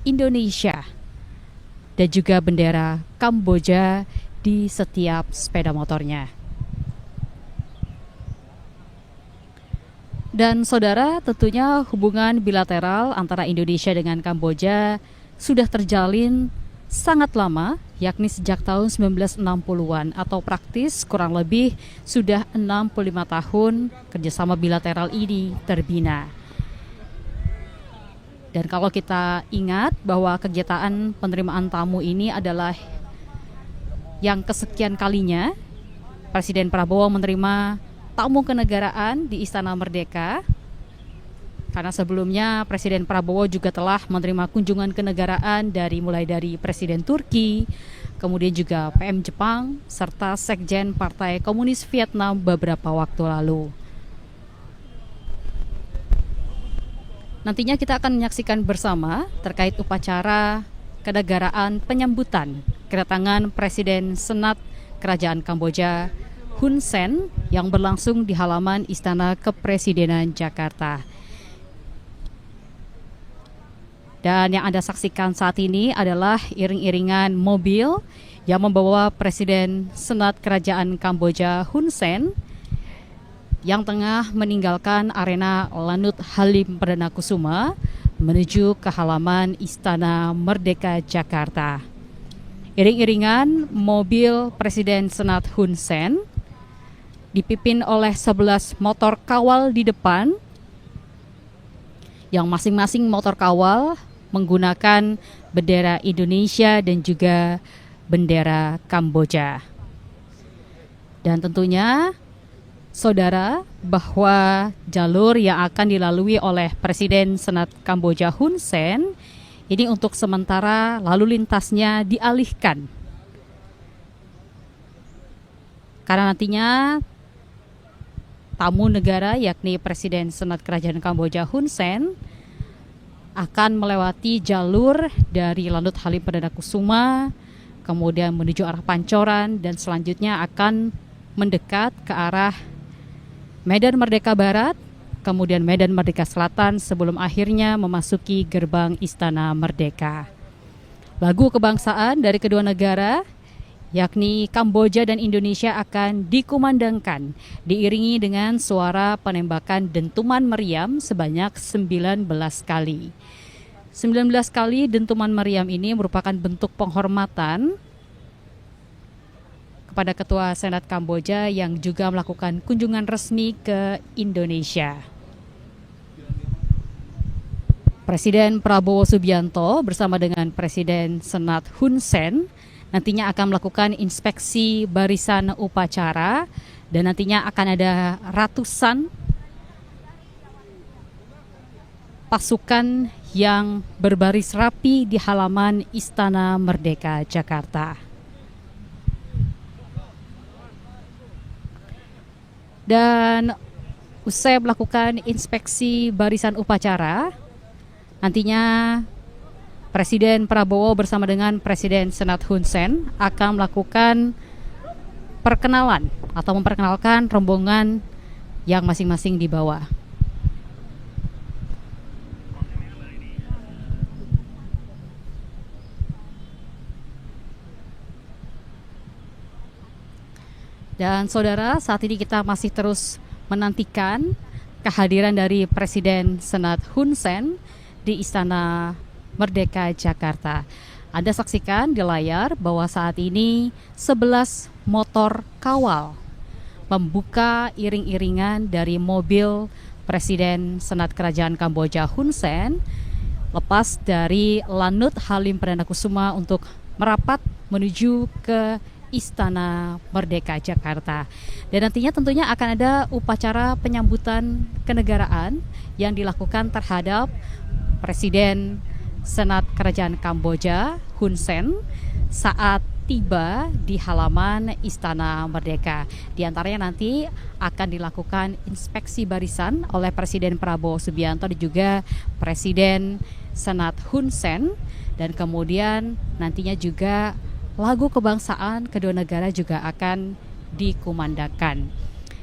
Indonesia dan juga bendera Kamboja di setiap sepeda motornya. Dan saudara, tentunya hubungan bilateral antara Indonesia dengan Kamboja sudah terjalin sangat lama, yakni sejak tahun 1960-an atau praktis kurang lebih sudah 65 tahun kerjasama bilateral ini terbina. Dan kalau kita ingat bahwa kegiatan penerimaan tamu ini adalah yang kesekian kalinya Presiden Prabowo menerima tamu kenegaraan di Istana Merdeka, karena sebelumnya Presiden Prabowo juga telah menerima kunjungan kenegaraan mulai dari Presiden Turki, kemudian juga PM Jepang, serta Sekjen Partai Komunis Vietnam beberapa waktu lalu. Nantinya kita akan menyaksikan bersama terkait upacara kenegaraan penyambutan kedatangan Presiden Senat Kerajaan Kamboja Hun Sen yang berlangsung di halaman Istana Kepresidenan Jakarta. Dan yang Anda saksikan saat ini adalah iring-iringan mobil yang membawa Presiden Senat Kerajaan Kamboja Hun Sen yang tengah meninggalkan arena Lanut Halim Perdana Kusuma menuju ke halaman Istana Merdeka Jakarta. Iring-iringan mobil Presiden Senat Hun Sen dipimpin oleh 11 motor kawal di depan, yang masing-masing motor kawal menggunakan bendera Indonesia dan juga bendera Kamboja. Dan tentunya saudara, bahwa jalur yang akan dilalui oleh Presiden Senat Kamboja Hun Sen ini untuk sementara lalu lintasnya dialihkan, karena nantinya tamu negara yakni Presiden Senat Kerajaan Kamboja Hun Sen akan melewati jalur dari Lanut Halim Perdana Kusuma, kemudian menuju arah Pancoran, dan selanjutnya akan mendekat ke arah Medan Merdeka Barat, kemudian Medan Merdeka Selatan, sebelum akhirnya memasuki gerbang Istana Merdeka. Lagu kebangsaan dari kedua negara yakni Kamboja dan Indonesia akan dikumandangkan, diiringi dengan suara penembakan dentuman meriam sebanyak 19 kali. 19 kali dentuman meriam ini merupakan bentuk penghormatan kepada Ketua Senat Kamboja yang juga melakukan kunjungan resmi ke Indonesia. Presiden Prabowo Subianto bersama dengan Presiden Senat Hun Sen nantinya akan melakukan inspeksi barisan upacara, dan nantinya akan ada ratusan pasukan yang berbaris rapi di halaman Istana Merdeka Jakarta. Dan usai melakukan inspeksi barisan upacara, nantinya Presiden Prabowo bersama dengan Presiden Senat Hun Sen akan melakukan perkenalan atau memperkenalkan rombongan yang masing-masing dibawa. Dan saudara, saat ini kita masih terus menantikan kehadiran dari Presiden Senat Hun Sen di Istana Merdeka Jakarta. Anda saksikan di layar bahwa saat ini 11 motor kawal membuka iring-iringan dari mobil Presiden Senat Kerajaan Kamboja Hun Sen lepas dari Lanut Halim Perdana Kusuma untuk merapat menuju ke Istana Merdeka Jakarta. Dan nantinya tentunya akan ada upacara penyambutan kenegaraan yang dilakukan terhadap Presiden Senat Kerajaan Kamboja Hun Sen saat tiba di halaman Istana Merdeka. Di antaranya nanti akan dilakukan inspeksi barisan oleh Presiden Prabowo Subianto dan juga Presiden Senat Hun Sen, dan kemudian nantinya juga lagu kebangsaan kedua negara juga akan dikumandangkan.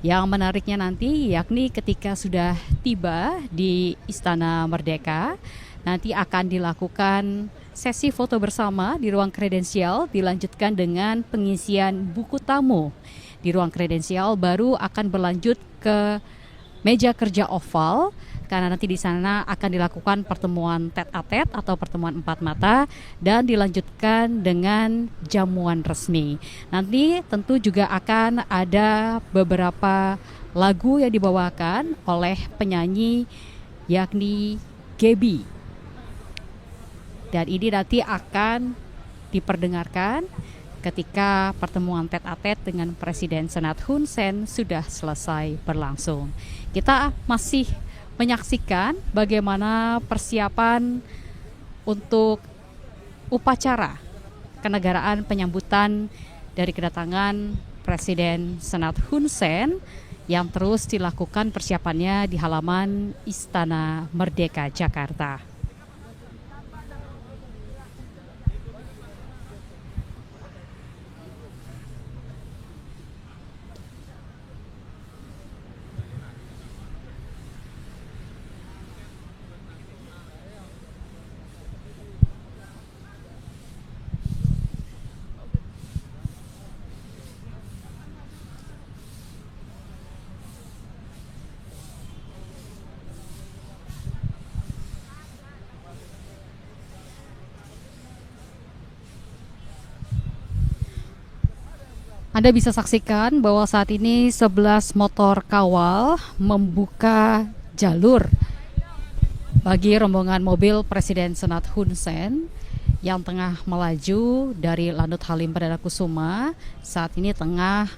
Yang menariknya nanti yakni ketika sudah tiba di Istana Merdeka, nanti akan dilakukan sesi foto bersama di ruang kredensial, dilanjutkan dengan pengisian buku tamu. Di ruang kredensial baru akan berlanjut ke meja kerja oval, karena nanti di sana akan dilakukan pertemuan tete-a-tete atau pertemuan empat mata dan dilanjutkan dengan jamuan resmi. Nanti tentu juga akan ada beberapa lagu yang dibawakan oleh penyanyi yakni Gaby. Dan ini nanti akan diperdengarkan ketika pertemuan tete-a-tete dengan Presiden Senat Hun Sen sudah selesai berlangsung. Kita masih menyaksikan bagaimana persiapan untuk upacara kenegaraan penyambutan dari kedatangan Presiden Senat Hun Sen yang terus dilakukan persiapannya di halaman Istana Merdeka Jakarta. Anda bisa saksikan bahwa saat ini 11 motor kawal membuka jalur bagi rombongan mobil Presiden Senat Hun Sen yang tengah melaju dari Lanut Halim Perdana Kusuma. Saat ini tengah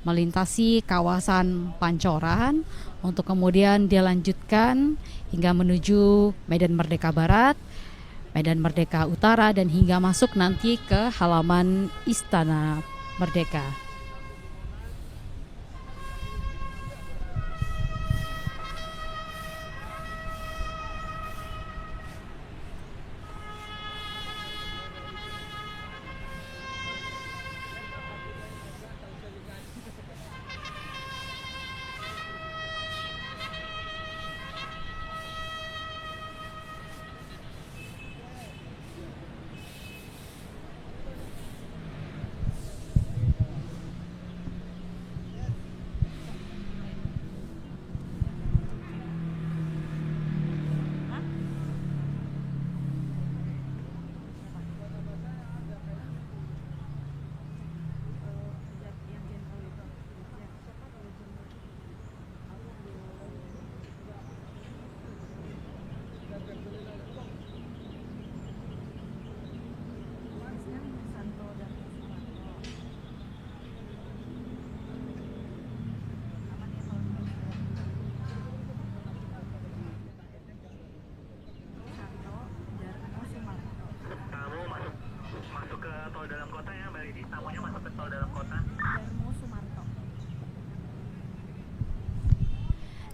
melintasi kawasan Pancoran untuk kemudian dilanjutkan hingga menuju Medan Merdeka Barat, Medan Merdeka Utara, dan hingga masuk nanti ke halaman Istana Merdeka.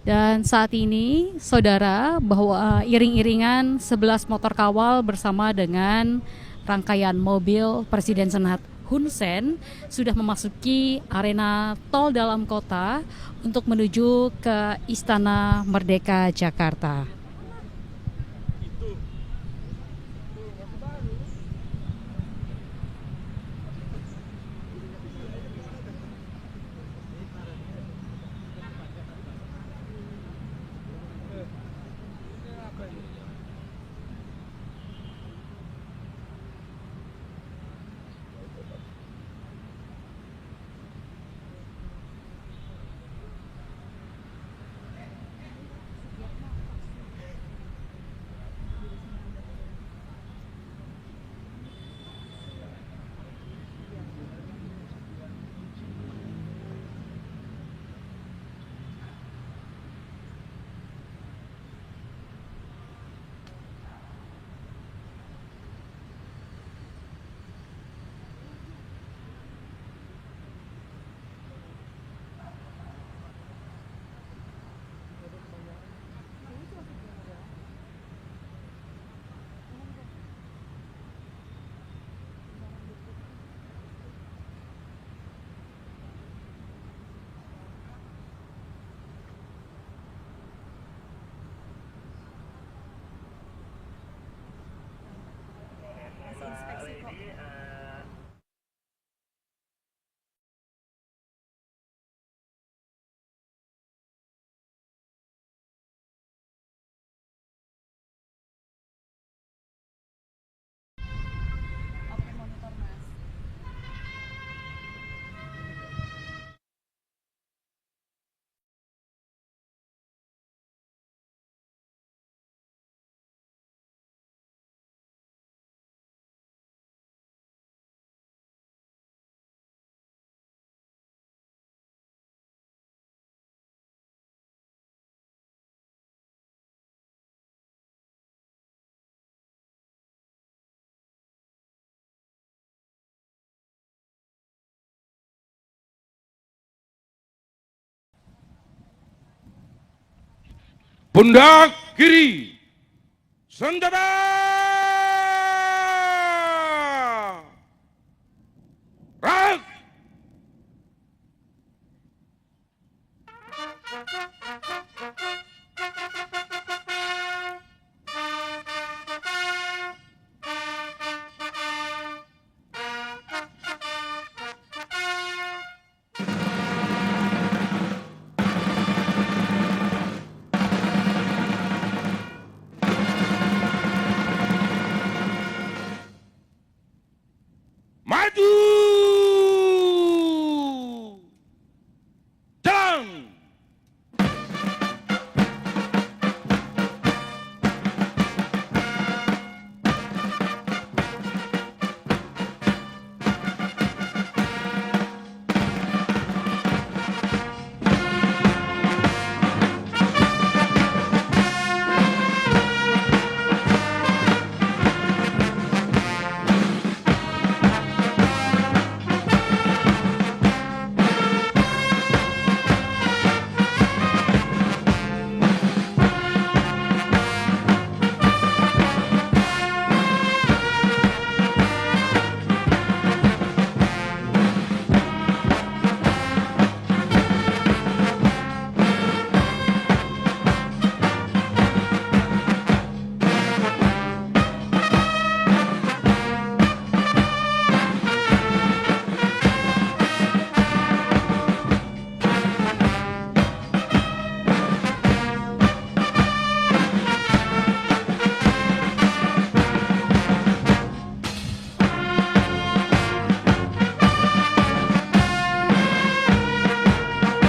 Dan saat ini, saudara, bahwa iring-iringan 11 motor kawal bersama dengan rangkaian mobil Presiden Senat Hun Sen sudah memasuki arena tol dalam kota untuk menuju ke Istana Merdeka Jakarta. Pundak kiri, senjata! Rak! Maju! Jalan!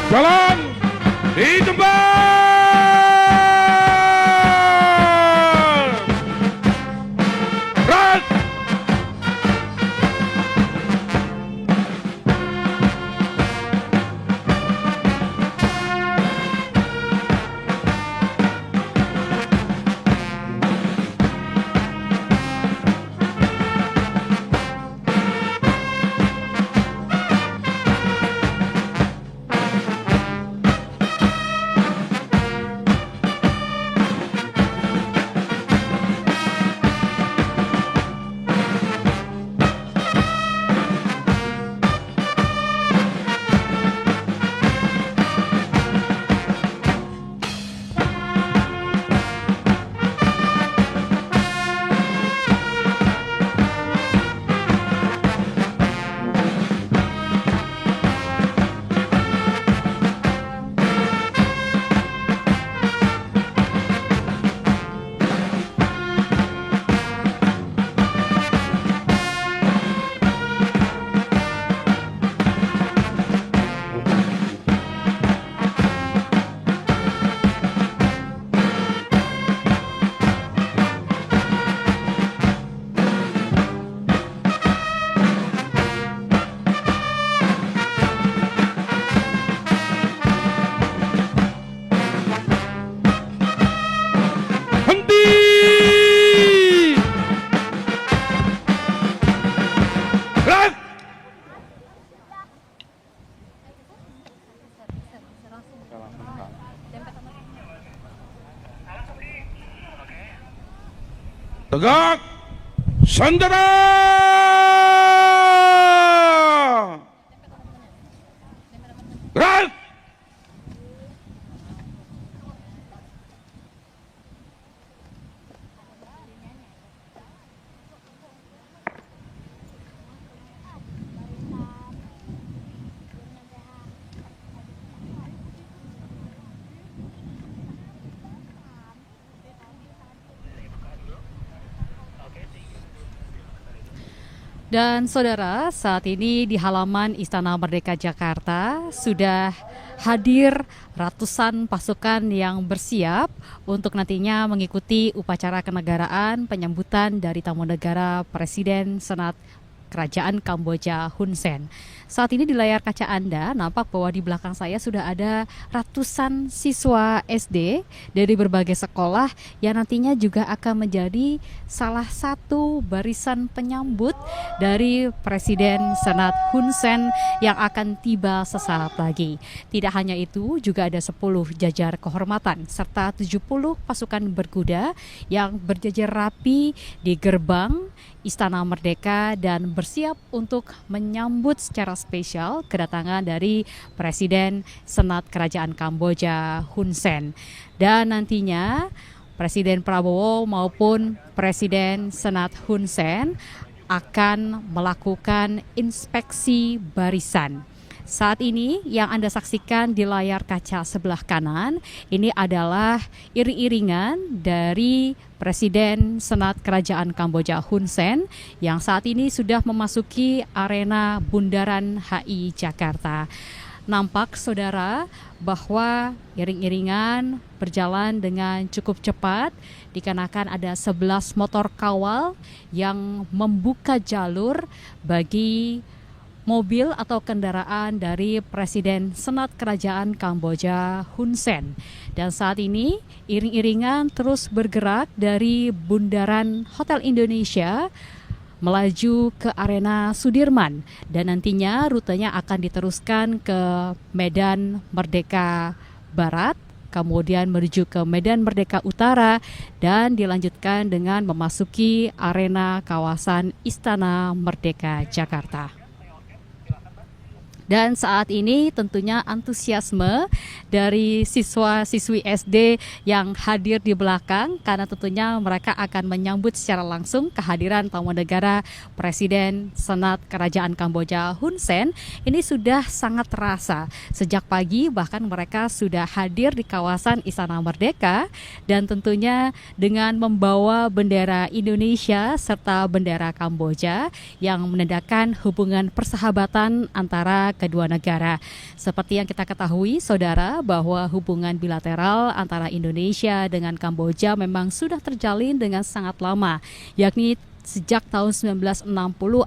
Jalan di tempat. Rak! Tegak, senjata! Gerak! Dan saudara, saat ini di halaman Istana Merdeka Jakarta sudah hadir ratusan pasukan yang bersiap untuk nantinya mengikuti upacara kenegaraan penyambutan dari tamu negara Presiden Senat Kerajaan Kamboja Hun Sen. Saat ini di layar kaca Anda nampak bahwa di belakang saya sudah ada ratusan siswa SD dari berbagai sekolah yang nantinya juga akan menjadi salah satu barisan penyambut dari Presiden Senat Hun Sen yang akan tiba sesaat lagi. Tidak hanya itu, juga ada 10 jajar kehormatan serta 70 pasukan berkuda yang berjajar rapi di gerbang Istana Merdeka dan bersiap untuk menyambut secara spesial kedatangan dari Presiden Senat Kerajaan Kamboja Hun Sen. Dan nantinya Presiden Prabowo maupun Presiden Senat Hun Sen akan melakukan inspeksi barisan. Saat ini yang Anda saksikan di layar kaca sebelah kanan ini adalah iring-iringan dari Presiden Senat Kerajaan Kamboja Hun Sen yang saat ini sudah memasuki arena Bundaran HI Jakarta. Nampak saudara bahwa iring-iringan berjalan dengan cukup cepat dikarenakan ada 11 motor kawal yang membuka jalur bagi mobil atau kendaraan dari Presiden Senat Kerajaan Kamboja Hun Sen. Dan saat ini iring-iringan terus bergerak dari Bundaran Hotel Indonesia melaju ke arena Sudirman dan nantinya rutenya akan diteruskan ke Medan Merdeka Barat, kemudian menuju ke Medan Merdeka Utara dan dilanjutkan dengan memasuki arena kawasan Istana Merdeka Jakarta. Dan saat ini tentunya antusiasme dari siswa-siswi SD yang hadir di belakang karena tentunya mereka akan menyambut secara langsung kehadiran tamu negara Presiden Senat Kerajaan Kamboja Hun Sen ini sudah sangat terasa. Sejak pagi bahkan mereka sudah hadir di kawasan Istana Merdeka dan tentunya dengan membawa bendera Indonesia serta bendera Kamboja yang menandakan hubungan persahabatan antara kedua negara. Seperti yang kita ketahui, saudara, bahwa hubungan bilateral antara Indonesia dengan Kamboja memang sudah terjalin dengan sangat lama, yakni sejak tahun 1960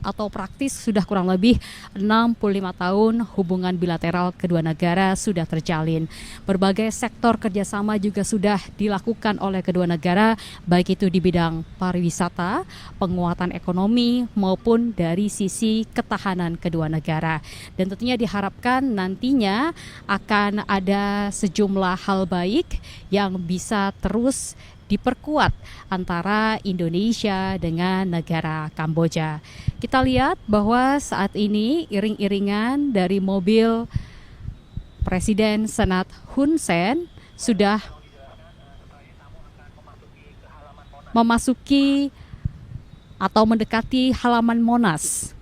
atau praktis sudah kurang lebih 65 tahun hubungan bilateral kedua negara sudah terjalin. Berbagai sektor kerjasama juga sudah dilakukan oleh kedua negara, baik itu di bidang pariwisata, penguatan ekonomi, maupun dari sisi ketahanan kedua negara. Dan tentunya diharapkan nantinya akan ada sejumlah hal baik yang bisa terus diperkuat antara Indonesia dengan negara Kamboja. Kita lihat bahwa saat ini iring-iringan dari mobil Presiden Senat Hun Sen sudah memasuki atau mendekati halaman Monas.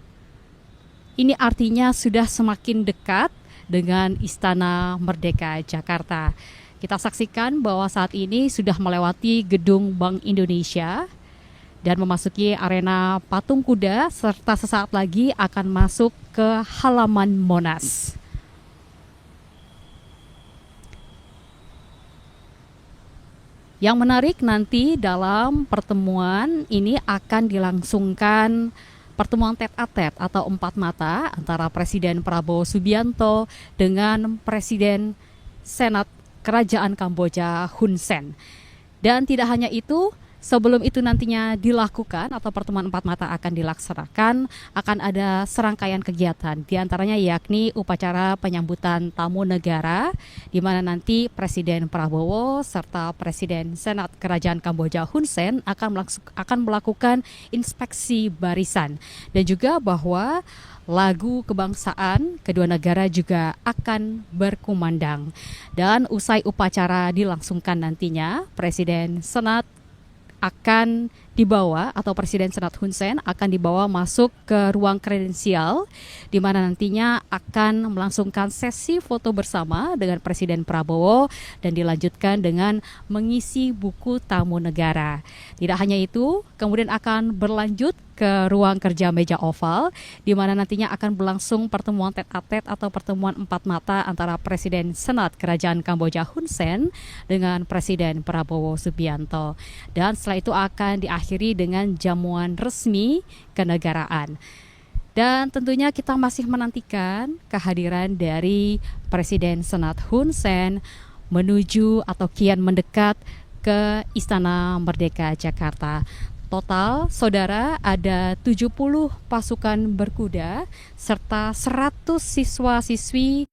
Ini artinya sudah semakin dekat dengan Istana Merdeka Jakarta. Kita saksikan bahwa saat ini sudah melewati gedung Bank Indonesia dan memasuki arena patung kuda serta sesaat lagi akan masuk ke halaman Monas. Yang menarik nanti dalam pertemuan ini akan dilangsungkan pertemuan tete-a-tete atau empat mata antara Presiden Prabowo Subianto dengan Presiden Senat Kerajaan Kamboja Hun Sen. Dan tidak hanya itu, sebelum itu nantinya dilakukan atau pertemuan empat mata akan dilaksanakan, akan ada serangkaian kegiatan, diantaranya yakni upacara penyambutan tamu negara, di mana nanti Presiden Prabowo serta Presiden Senat Kerajaan Kamboja Hun Sen akan melakukan inspeksi barisan. Dan juga bahwa lagu kebangsaan kedua negara juga akan berkumandang. Dan usai upacara dilangsungkan nantinya, Presiden Senat akan dibawa atau Presiden Senat Hun Sen akan dibawa masuk ke ruang kredensial di mana nantinya akan melangsungkan sesi foto bersama dengan Presiden Prabowo dan dilanjutkan dengan mengisi buku tamu negara. Tidak hanya itu, kemudian akan berlanjut ke ruang kerja meja oval di mana nantinya akan berlangsung pertemuan tete-a-tete atau pertemuan empat mata antara Presiden Senat Kerajaan Kamboja Hun Sen dengan Presiden Prabowo Subianto. Dan setelah itu akan diakhiri dengan jamuan resmi kenegaraan. Dan tentunya kita masih menantikan kehadiran dari Presiden Senat Hun Sen menuju atau kian mendekat ke Istana Merdeka Jakarta. Total, saudara, ada 70 pasukan berkuda serta 100 siswa-siswi